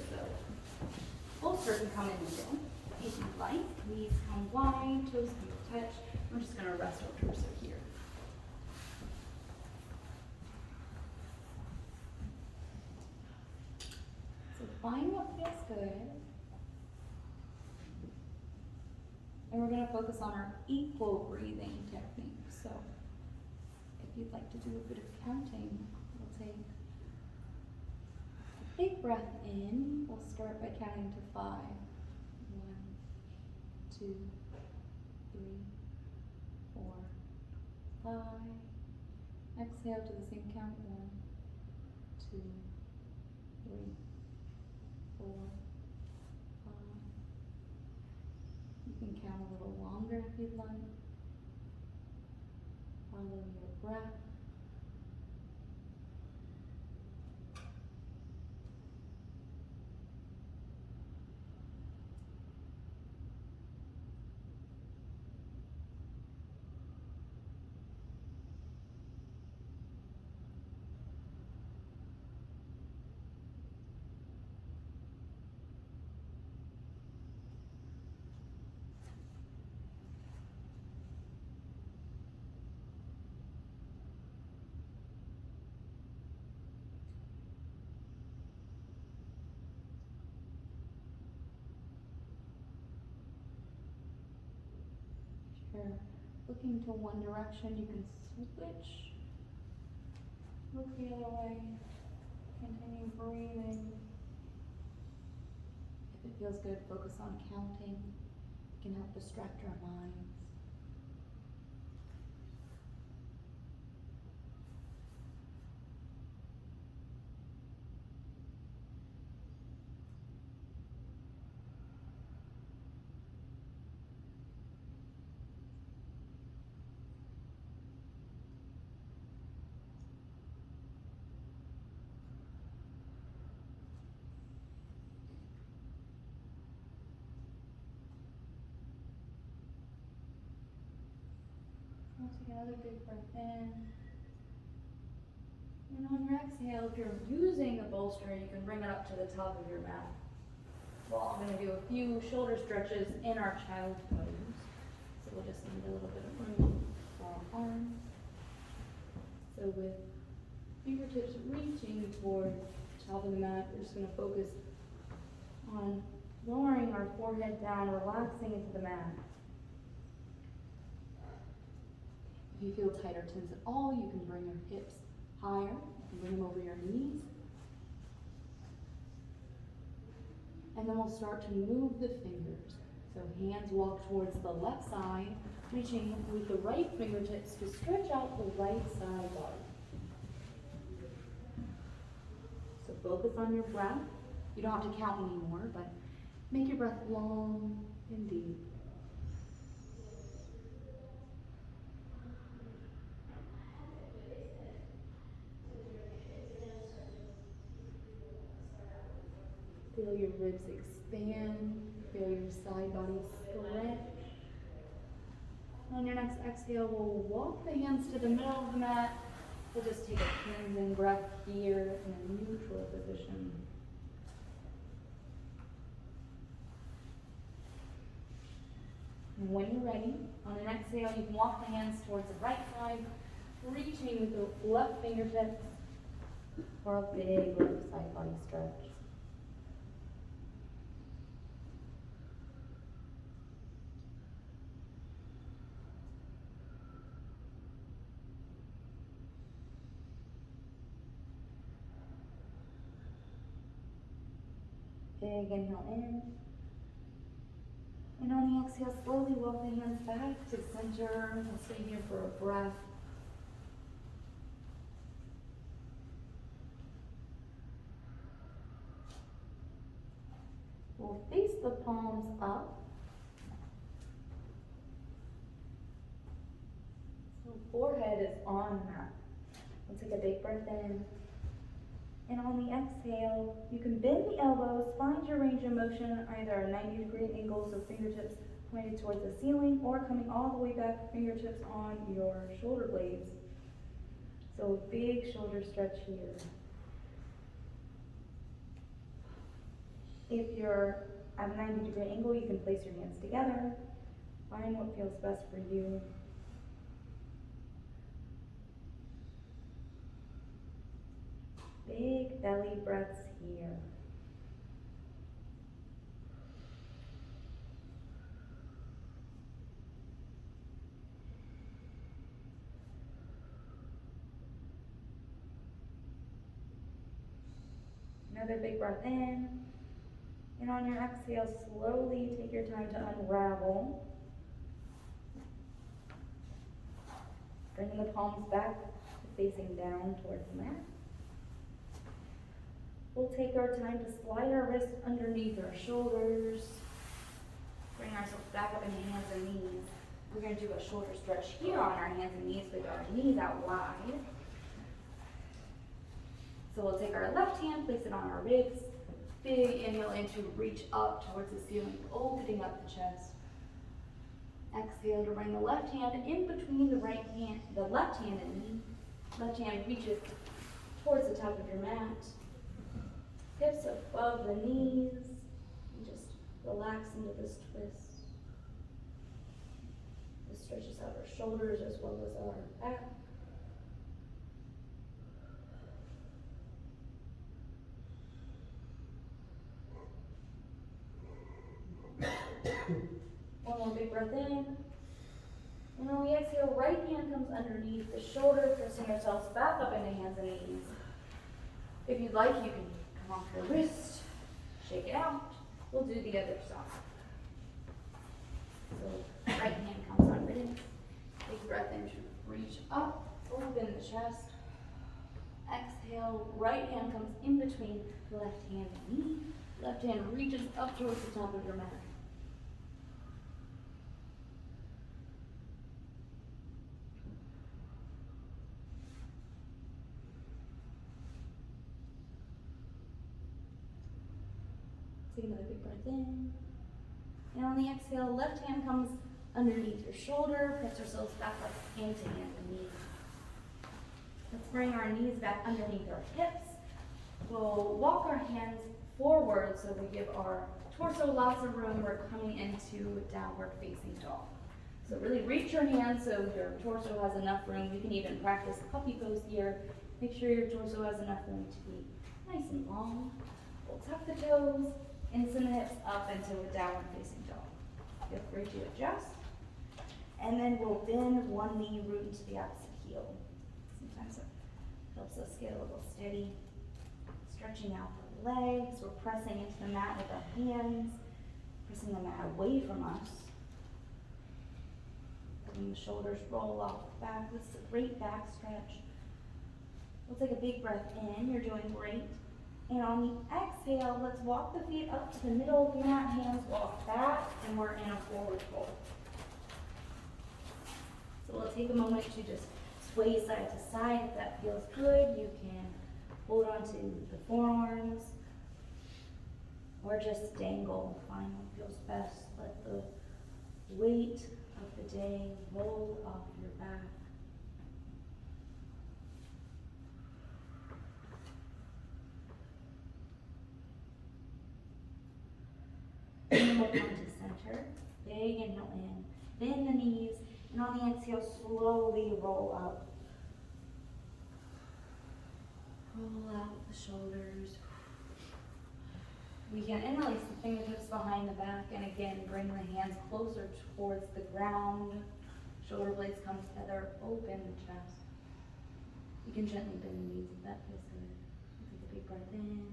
so bolster can come in the middle. If you'd like, knees come wide, toes come touch. We're just going to rest our torso here. So find what feels good. And we're going to focus on our equal breathing technique. So if you'd like to do a bit of counting, we'll take a big breath in. We'll start by counting to 5. 1, 2, 3, 4, 5. Exhale to the same count. 1, 2, 3, 4, 5. You can count a little longer if you'd like. Follow your breath. If you're looking to one direction, you can switch. Look the other way. Continue breathing. If it feels good, focus on counting. It can help distract our minds. Take another big breath in. And on your exhale, if you're using a bolster, you can bring it up to the top of your mat. Well, I'm going to do a few shoulder stretches in our child pose. So we'll just need a little bit of room for our arms. So with fingertips reaching toward the top of the mat, we're just going to focus on lowering our forehead down, relaxing into the mat. If you feel tight or tense at all, you can bring your hips higher. You can bring them over your knees. And then we'll start to move the fingers. So hands walk towards the left side, reaching with the right fingertips to stretch out the right side body. So focus on your breath. You don't have to count anymore, but make your breath long and deep. Feel your ribs expand. Feel your side body stretch. On your next exhale, we'll walk the hands to the middle of the mat. We'll just take a cleansing breath here in a neutral position. And when you're ready, on an exhale, you can walk the hands towards the right side, reaching with the left fingertips for a big left side body stretch. Big inhale in. And on the exhale, slowly walk the hands back to center. We'll stay here for a breath. We'll face the palms up. So forehead is on the mat. We'll take a big breath in. And on the exhale, you can bend the elbows, find your range of motion, either a 90-degree angle, so fingertips pointed towards the ceiling, or coming all the way back, fingertips on your shoulder blades. So a big shoulder stretch here. If you're at a 90-degree angle, you can place your hands together. Find what feels best for you. Big belly breaths here. Another big breath in. And on your exhale, slowly take your time to unravel. Bringing the palms back, facing down towards the mat. We'll take our time to slide our wrists underneath our shoulders. Bring ourselves back up into hands and knees. We're going to do a shoulder stretch here on our hands and knees with our knees out wide. So we'll take our left hand, place it on our ribs. Big inhale in to reach up towards the ceiling, opening up the chest. Exhale to bring the left hand in between the left hand and knee. Left hand reaches towards the top of your mat. Hips above the knees. And just relax into this twist. This stretches out our shoulders as well as our back. One more big breath in. And on the exhale, right hand comes underneath the shoulder, pressing yourselves back up into hands and knees. If you'd like, you can come off your wrist, shake it out. We'll do the other side. So right hand comes underneath. Big breath in to reach up, open the chest. Exhale, right hand comes in between the left hand and knee. Left hand reaches up towards the top of your mat. Take another big breath in. And on the exhale, left hand comes underneath your shoulder. Press yourselves back up into hands and knees. Let's bring our knees back underneath our hips. We'll walk our hands forward so we give our torso lots of room. We're coming into downward facing dog. So really reach your hands so your torso has enough room. You can even practice puppy pose here. Make sure your torso has enough room to be nice and long. We'll tuck the toes and send the hips up into a downward facing dog. Feel free to adjust. And then we'll bend one knee, root into the opposite heel. Sometimes it helps us get a little steady. Stretching out the legs. We're pressing into the mat with our hands, pressing the mat away from us. Letting the shoulders roll off the back. This is a great back stretch. We'll take a big breath in. You're doing great. And on the exhale, let's walk the feet up to the middle of the mat, hands walk back, and we're in a forward fold. So we'll take a moment to just sway side to side. If that feels good, you can hold on to the forearms, or just dangle. Find what feels best. Let the weight of the day roll off your back. And we'll come to center. Big inhale in. Bend the knees. And on the exhale, slowly roll up. Roll out the shoulders. We can interlace the fingertips behind the back. And again, bring the hands closer towards the ground. Shoulder blades come together. Open the chest. You can gently bend the knees if that feels good. Take a big breath in.